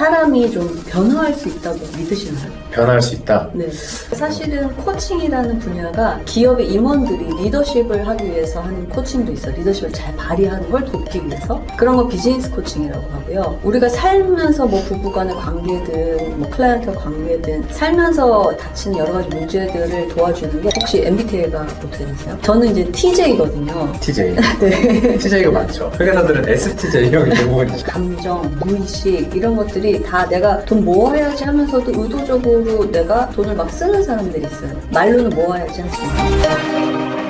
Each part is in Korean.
사람이 좀 변화할 수 있다고 믿으시나요? 변화할 수 있다? 네. 사실은 코칭이라는 분야가 기업의 임원들이 리더십을 하기 위해서 하는 코칭도 있어요. 리더십을 잘 발휘하는 걸 돕기 위해서. 그런 거 비즈니스 코칭이라고 하고요. 우리가 살면서 뭐 부부간의 관계든 뭐 클라이언트 관계든 살면서 닥치는 여러 가지 문제들을 도와주는 게 혹시 MBTI가 어떻게 되세요? 저는 이제 TJ거든요. TJ. 네. TJ가 많죠. 회계사들은 STJ형이 대부분이죠. 감정, 무의식 이런 것들이 다 내가 돈 모아야지 하면서도 의도적으로 내가 돈을 막 쓰는 사람들이 있어요. 말로는 모아야지 하지만.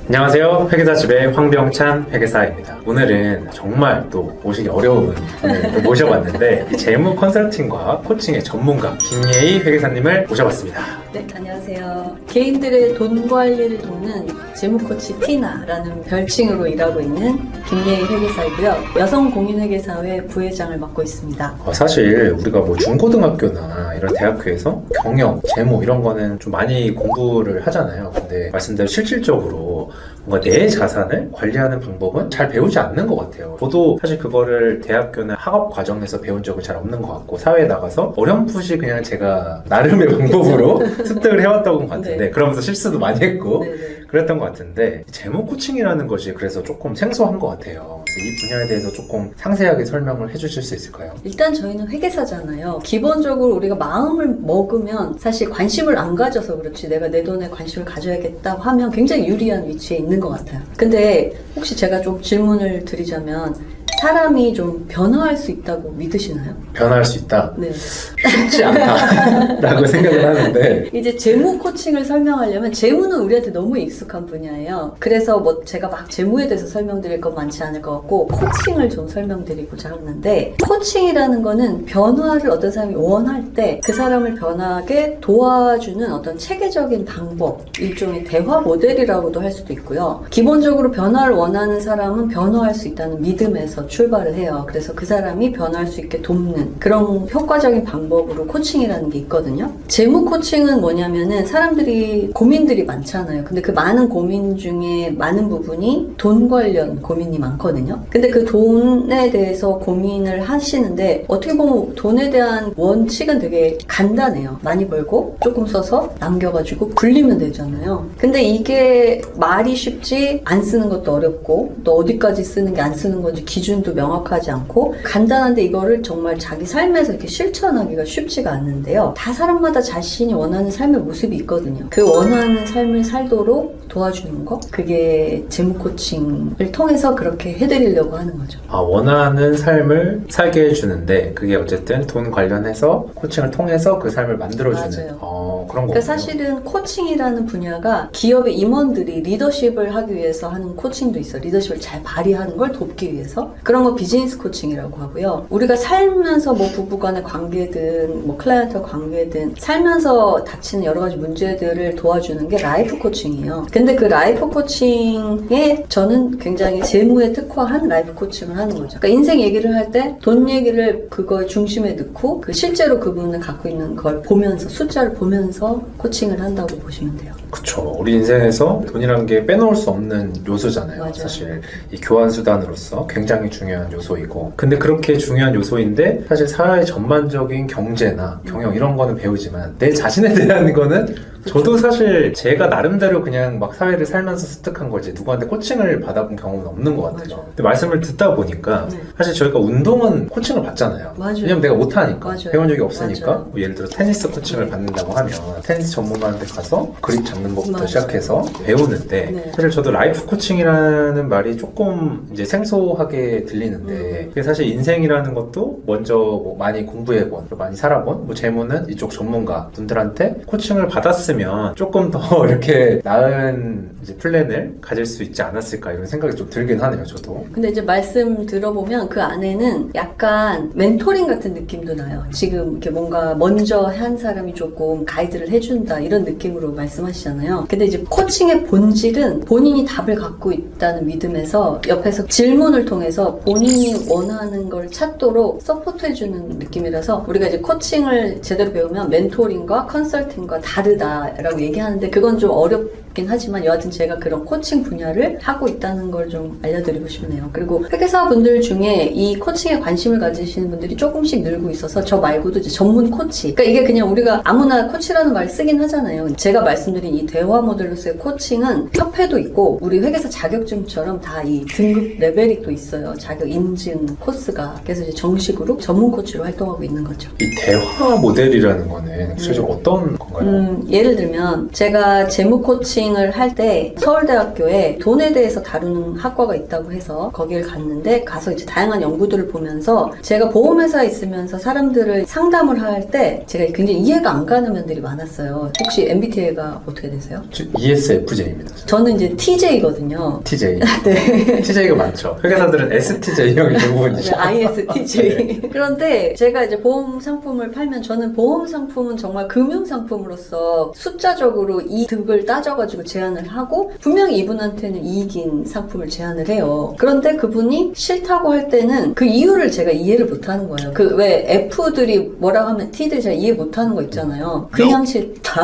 안녕하세요. 회계사집의 황병찬 회계사입니다. 오늘은 정말 또 모시기 어려운 분을 또 모셔봤는데 재무 컨설팅과 코칭의 전문가 김예희 회계사님을 모셔봤습니다. 네, 안녕하세요. 개인들의 돈 관리를 돕는 재무코치 티나라는 별칭으로 일하고 있는 김예희 회계사이고요. 여성 공인회계사회 부회장을 맡고 있습니다. 사실 우리가 뭐 중고등학교나 이런 대학교에서 경영, 재무 이런 거는 좀 많이 공부를 하잖아요. 근데 말씀대로 실질적으로 뭔가 내 자산을 관리하는 방법은 잘 배우지 않는 것 같아요. 저도 사실 그거를 대학교나 학업 과정에서 배운 적은 잘 없는 것 같고 사회에 나가서 어렴풋이 그냥 제가 나름의 방법으로 습득을 해왔던 것 같은데 네. 그러면서 실수도 많이 했고 네네. 그랬던 것 같은데 재무 코칭이라는 것이 그래서 조금 생소한 것 같아요. 그래서 이 분야에 대해서 조금 상세하게 설명을 해주실 수 있을까요? 일단 저희는 회계사잖아요. 기본적으로 우리가 마음을 먹으면 사실 관심을 안 가져서 그렇지 내가 내 돈에 관심을 가져야겠다고 하면 굉장히 유리한 위치에 있는 것 같아요. 근데 혹시 제가 좀 질문을 드리자면 사람이 좀 변화할 수 있다고 믿으시나요? 변화할 수 있다? 네. 쉽지 않다라고 생각을 하는데 이제 재무 코칭을 설명하려면 재무는 우리한테 너무 익숙한 분야예요. 그래서 뭐 제가 막 재무에 대해서 설명드릴 건 많지 않을 것 같고 코칭을 좀 설명드리고자 하는데 코칭이라는 거는 변화를 어떤 사람이 원할 때 그 사람을 변하게 도와주는 어떤 체계적인 방법, 일종의 대화 모델이라고도 할 수도 있고요. 기본적으로 변화를 원하는 사람은 변화할 수 있다는 믿음에서 출발을 해요. 그래서 그 사람이 변할 수 있게 돕는 그런 효과적인 방법으로 코칭이라는 게 있거든요. 재무 코칭은 뭐냐면은 사람들이 고민들이 많잖아요. 근데 그 많은 고민 중에 많은 부분이 돈 관련 고민이 많거든요. 근데 그 돈에 대해서 고민을 하시는데 어떻게 보면 돈에 대한 원칙은 되게 간단해요. 많이 벌고 조금 써서 남겨가지고 굴리면 되잖아요. 근데 이게 말이 쉽지 안 쓰는 것도 어렵고 또 어디까지 쓰는 게 안 쓰는 건지 기준도 명확하지 않고 간단한데 이거를 정말 자기 삶에서 이렇게 실천하기가 쉽지가 않는데요. 다 사람마다 자신이 원하는 삶의 모습이 있거든요. 그 원하는 삶을 살도록 도와주는 거 그게 재무 코칭을 통해서 그렇게 해드리려고 하는 거죠. 원하는 삶을 살게 해주는데 그게 어쨌든 돈 관련해서 코칭을 통해서 그 삶을 만들어주는 그런 거군요. 그러니까 사실은 코칭이라는 분야가 기업의 임원들이 리더십을 하기 위해서 하는 코칭도 있어요. 리더십을 잘 발휘하는 걸 돕기 위해서. 그런 거 비즈니스 코칭이라고 하고요. 우리가 살면서 뭐 부부간의 관계든 뭐 클라이언트 관계든 살면서 닥치는 여러 가지 문제들을 도와주는 게 라이프 코칭이에요. 근데 그 라이프 코칭에 저는 굉장히 재무에 특화한 라이프 코칭을 하는 거죠. 그러니까 인생 얘기를 할 때 돈 얘기를 그걸 중심에 넣고 그 실제로 그분을 갖고 있는 걸 보면서 숫자를 보면서 코칭을 한다고 보시면 돼요. 그쵸. 우리 인생에서 돈이란 게 빼놓을 수 없는 요소잖아요. 맞아요. 사실 이 교환 수단으로서 굉장히 중요한 요소이고 근데 그렇게 중요한 요소인데 사실 사회 전반적인 경제나 경영 이런 거는 배우지만 내 자신에 대한 거는 저도 사실 제가 나름대로 그냥 막 사회를 살면서 습득한 거지 누구한테 코칭을 받아본 경험은 없는 것 같아요. 맞아요. 근데 말씀을 듣다 보니까 네. 사실 저희가 운동은 코칭을 받잖아요. 맞아요. 왜냐면 내가 못하니까 맞아요. 배운 적이 없으니까 맞아요. 뭐 예를 들어 테니스 코칭을 받는다고 하면 테니스 전문가한테 가서 그립 잡는 법부터 맞아요. 시작해서 배우는데 네. 사실 저도 라이프 코칭이라는 말이 조금 이제 생소하게 들리는데 그게 사실 인생이라는 것도 먼저 뭐 많이 공부해본 많이 살아본 뭐 재무는 이쪽 전문가 분들한테 코칭을 받았으면 조금 더 이렇게 나은 이제 플랜을 가질 수 있지 않았을까 이런 생각이 좀 들긴 하네요. 저도. 근데 이제 말씀 들어보면 그 안에는 약간 멘토링 같은 느낌도 나요. 지금 이렇게 뭔가 먼저 한 사람이 조금 가이드를 해준다 이런 느낌으로 말씀하시잖아요. 근데 이제 코칭의 본질은 본인이 답을 갖고 있다는 믿음에서 옆에서 질문을 통해서 본인이 원하는 걸 찾도록 서포트해주는 느낌이라서 우리가 이제 코칭을 제대로 배우면 멘토링과 컨설팅과 다르다. 있다라고 얘기하는데 그건 좀 어렵긴 하지만 여하튼 제가 그런 코칭 분야를 하고 있다는 걸 좀 알려드리고 싶네요. 그리고 회계사분들 중에 이 코칭에 관심을 가지시는 분들이 조금씩 늘고 있어서 저 말고도 이제 전문 코치. 그러니까 이게 그냥 우리가 아무나 코치라는 말 쓰긴 하잖아요. 제가 말씀드린 이 대화 모델로서의 코칭은 협회도 있고 우리 회계사 자격증처럼 다 이 등급 레벨이 또 있어요. 자격 인증 코스가. 그래서 이제 정식으로 전문 코치로 활동하고 있는 거죠. 이 대화 모델이라는 거는 구체적으로 어떤 건가요? 예를 들면 제가 재무 코칭을 할 때 서울대학교에 돈에 대해서 다루는 학과가 있다고 해서 거기를 갔는데 가서 이제 다양한 연구들을 보면서 제가 보험회사에 있으면서 사람들을 상담을 할 때 제가 굉장히 이해가 안 가는 면들이 많았어요. 혹시 MBTI가 어떻게 되세요? ESFJ입니다. 저는 이제 TJ거든요. TJ. 네. TJ가 많죠. 회계사들은 STJ형이 대부분이죠. ISTJ. 그런데 제가 이제 보험 상품을 팔면 저는 보험 상품은 정말 금융 상품으로서 숫자적으로 이득을 따져가지고 제안을 하고 분명히 이분한테는 이익인 상품을 제안을 해요. 그런데 그분이 싫다고 할 때는 그 이유를 제가 이해를 못하는 거예요. 그 왜 F들이 뭐라고 하면 T들이 잘 이해 못하는 거 있잖아요. 그냥 싫다.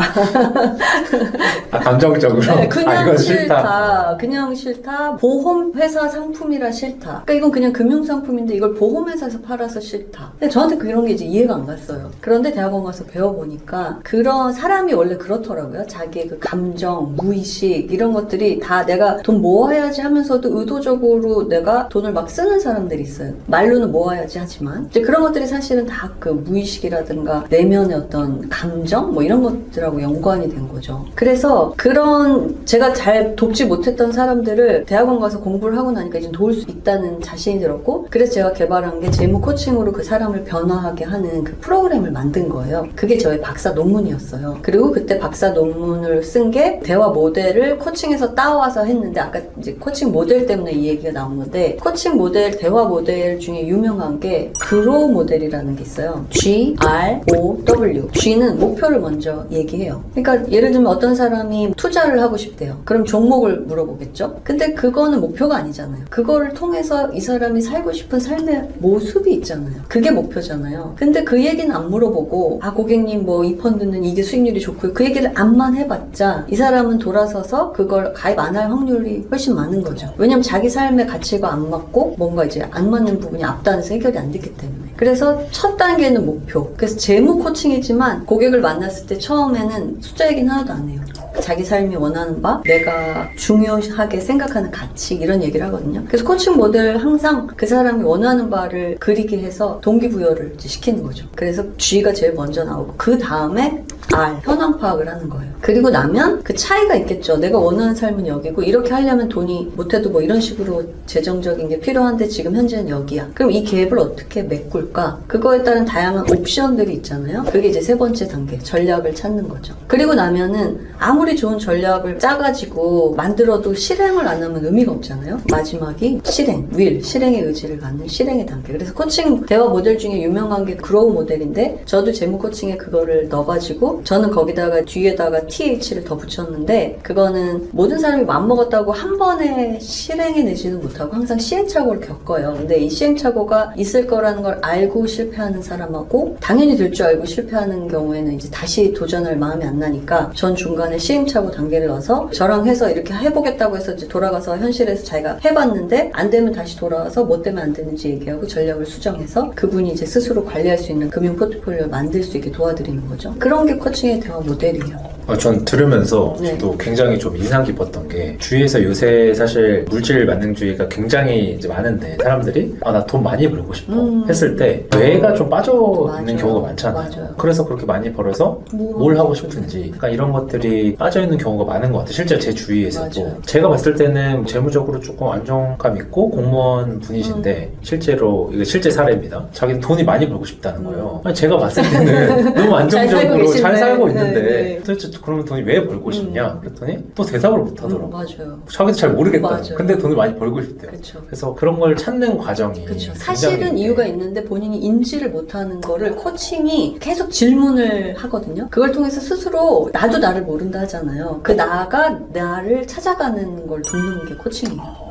아, 감정적으로? 네, 그냥 이건 싫다. 그냥 싫다. 보험회사 상품이라 싫다. 그러니까 이건 그냥 금융상품인데 이걸 보험회사에서 팔아서 싫다. 근데 저한테 그런 게 이제 이해가 안 갔어요. 그런데 대학원 가서 배워보니까 그런 사람이 원래 그렇더라고요. 자기의 그 감정, 무의식 이런 것들이 다 내가 돈 모아야지 하면서도 의도적으로 내가 돈을 막 쓰는 사람들이 있어요. 말로는 모아야지 하지만 이제 그런 것들이 사실은 다 그 무의식이라든가 내면의 어떤 감정 뭐 이런 것들하고 연관이 된 거죠. 그래서 그런 제가 잘 돕지 못했던 사람들을 대학원 가서 공부를 하고 나니까 이제 도울 수 있다는 자신이 들었고 그래서 제가 개발한 게 재무 코칭으로 그 사람을 변화하게 하는 그 프로그램을 만든 거예요. 그게 저의 박사 논문이었어요. 그리고 그때 박사 논문을 쓴 게 대화 모델을 코칭에서 따와서 했는데 아까 이제 코칭 모델 때문에 이 얘기가 나온 건데 코칭 모델, 대화 모델 중에 유명한 게 그로우 모델이라는 게 있어요. GROW. G는 목표를 먼저 얘기해요. 그러니까 예를 들면 어떤 사람이 투자를 하고 싶대요. 그럼 종목을 물어보겠죠? 근데 그거는 목표가 아니잖아요. 그거를 통해서 이 사람이 살고 싶은 삶의 모습이 있잖아요. 그게 목표잖아요. 근데 그 얘기는 안 물어보고 아 고객님 뭐 이 펀드는 이게 수익률이 좋고요. 그 얘기를 안만 해봤자 이 사람은 돌아서서 그걸 가입 안 할 확률이 훨씬 많은 거죠. 왜냐면 자기 삶의 가치가 안 맞고 뭔가 이제 안 맞는 부분이 앞단에서 해결이 안 됐기 때문에. 그래서 첫 단계는 목표. 그래서 재무 코칭이지만 고객을 만났을 때 처음에는 숫자 얘기는 하나도 안 해요. 자기 삶이 원하는 바, 내가 중요하게 생각하는 가치 이런 얘기를 하거든요. 그래서 코칭 모델 항상 그 사람이 원하는 바를 그리게 해서 동기부여를 이제 시키는 거죠. 그래서 G가 제일 먼저 나오고 그 다음에 R, 현황 파악을 하는 거예요. 그리고 나면 그 차이가 있겠죠. 내가 원하는 삶은 여기고 이렇게 하려면 돈이 못해도 뭐 이런 식으로 재정적인 게 필요한데 지금 현재는 여기야. 그럼 이 갭을 어떻게 메꿀까? 그거에 따른 다양한 옵션들이 있잖아요. 그게 이제 세 번째 단계, 전략을 찾는 거죠. 그리고 나면은 아무리 좋은 전략을 짜가지고 만들어도 실행을 안 하면 의미가 없잖아요. 마지막이 실행, 실행의 의지를 갖는 실행의 단계. 그래서 코칭 대화 모델 중에 유명한 게 그로우 모델인데 저도 재무 코칭에 그거를 넣어가지고 저는 거기다가 뒤에다가 TH를 더 붙였는데 그거는 모든 사람이 맘먹었다고 한 번에 실행해내지는 못하고 항상 시행착오를 겪어요. 근데 이 시행착오가 있을 거라는 걸 알고 실패하는 사람하고 당연히 될 줄 알고 실패하는 경우에는 이제 다시 도전할 마음이 안 나니까 전 중간에 시행착오 단계를 넣어서 저랑 해서 이렇게 해보겠다고 해서 이제 돌아가서 현실에서 자기가 해봤는데 안 되면 다시 돌아와서 뭐 때문에 안 되는지 얘기하고 전략을 수정해서 그분이 이제 스스로 관리할 수 있는 금융 포트폴리오를 만들 수 있게 도와드리는 거죠. 그런 게 코칭의 대화 모델이에요. 전 들으면서 네. 저도 굉장히 좀 인상 깊었던 게 주위에서 요새 사실 물질 만능주의가 굉장히 이제 많은데 사람들이 아, 나 돈 많이 벌고 싶어 했을 때 뇌가 좀 빠져 있는 맞아요. 경우가 많잖아요. 맞아요. 그래서 그렇게 많이 벌어서 뭘 하고 싶은지 그러니까 이런 것들이 빠져 있는 경우가 많은 것 같아요. 실제 제 주위에서도 맞아요. 제가 봤을 때는 재무적으로 조금 안정감 있고 공무원 분이신데 실제로 이게 실제 사례입니다. 자기는 돈이 많이 벌고 싶다는 거예요. 아니, 제가 봤을 때는 너무 안정적으로 잘 살고 있는데 네. 도대체 그러면 돈이 왜 벌고 싶냐? 그랬더니 또 대답을 못 하더라고요. 맞아요. 자기도 잘 모르겠다. 맞아요. 근데 돈을 많이 벌고 싶대요. 그렇죠. 그래서 그런 걸 찾는 과정이 그렇죠. 굉장히 사실은 이유가 있는데 본인이 인지를 못하는 거를 코칭이 계속 질문을 하거든요. 그걸 통해서 스스로 나도 나를 모른다 하잖아요. 그 나가 나를 찾아가는 걸 돕는 게 코칭이에요.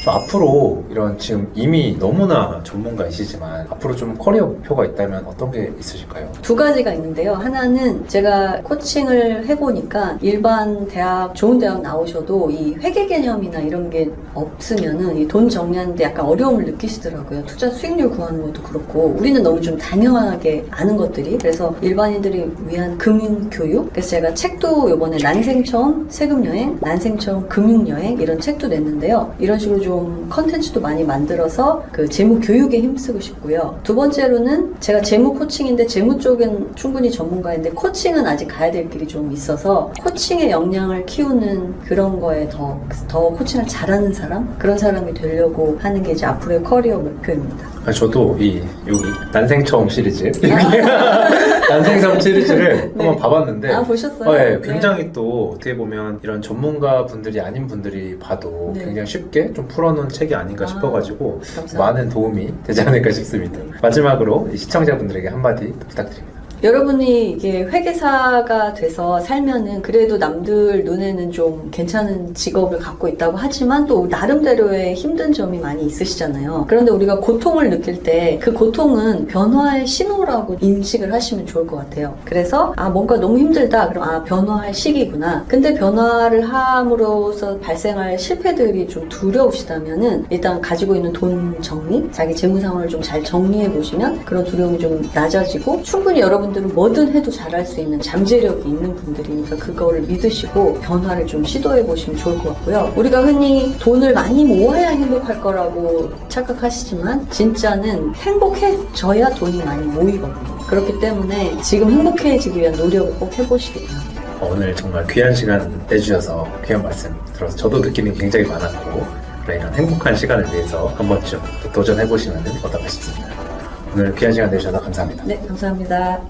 좀 앞으로 이런 지금 이미 너무나 전문가이시지만 앞으로 좀 커리어 목표가 있다면 어떤 게 있으실까요? 두 가지가 있는데요. 하나는 제가 코칭을 해보니까 일반 대학, 좋은 대학 나오셔도 이 회계 개념이나 이런 게 없으면은 이 돈 정리하는데 약간 어려움을 느끼시더라고요. 투자 수익률 구하는 것도 그렇고 우리는 너무 좀 당연하게 아는 것들이 그래서 일반인들이 위한 금융교육 그래서 제가 책도 요번에 난생 처음 세금여행, 난생 처음 금융여행 이런 책도 냈는데요. 이런 식으로 좀 컨텐츠도 많이 만들어서 그 재무 교육에 힘쓰고 싶고요. 두 번째로는 제가 재무 코칭인데 재무 쪽은 충분히 전문가인데 코칭은 아직 가야 될 길이 좀 있어서 코칭의 역량을 키우는 그런 거에 더 코칭을 잘하는 사람? 그런 사람이 되려고 하는 게 이제 앞으로의 커리어 목표입니다. 저도 여기 난생 처음 시리즈 난생 처음 시리즈를 한번 봐봤는데 보셨어요? 네, 굉장히 또 어떻게 보면 이런 전문가 분들이 아닌 분들이 봐도 네. 굉장히 쉽게 좀 풀어놓은 책이 아닌가 싶어가지고 감사합니다. 많은 도움이 되지 않을까 싶습니다. 마지막으로 이 시청자분들에게 한마디 부탁드립니다. 여러분이 이게 회계사가 돼서 살면은 그래도 남들 눈에는 좀 괜찮은 직업을 갖고 있다고 하지만 또 나름대로의 힘든 점이 많이 있으시잖아요. 그런데 우리가 고통을 느낄 때 그 고통은 변화의 신호라고 인식을 하시면 좋을 것 같아요. 그래서 뭔가 너무 힘들다. 그럼 변화할 시기구나. 근데 변화를 함으로써 발생할 실패들이 좀 두려우시다면은 일단 가지고 있는 돈 정리, 자기 재무 상황을 좀 잘 정리해 보시면 그런 두려움이 좀 낮아지고 충분히 여러분들은 뭐든 해도 잘할 수 있는 잠재력이 있는 분들이니까 그거를 믿으시고 변화를 좀 시도해 보시면 좋을 것 같고요. 우리가 흔히 돈을 많이 모아야 행복할 거라고 착각하시지만 진짜는 행복해져야 돈이 많이 모이거든요. 그렇기 때문에 지금 행복해지기 위한 노력을 꼭 해보시기 바랍니다. 오늘 정말 귀한 시간 내주셔서 귀한 말씀 들어서 저도 느끼는 게 굉장히 많았고 이런 행복한 시간을 위해서 한 번쯤 도전해보시면 어떨까 싶습니다. 오늘 귀한 시간 내주셔서 감사합니다. 네, 감사합니다.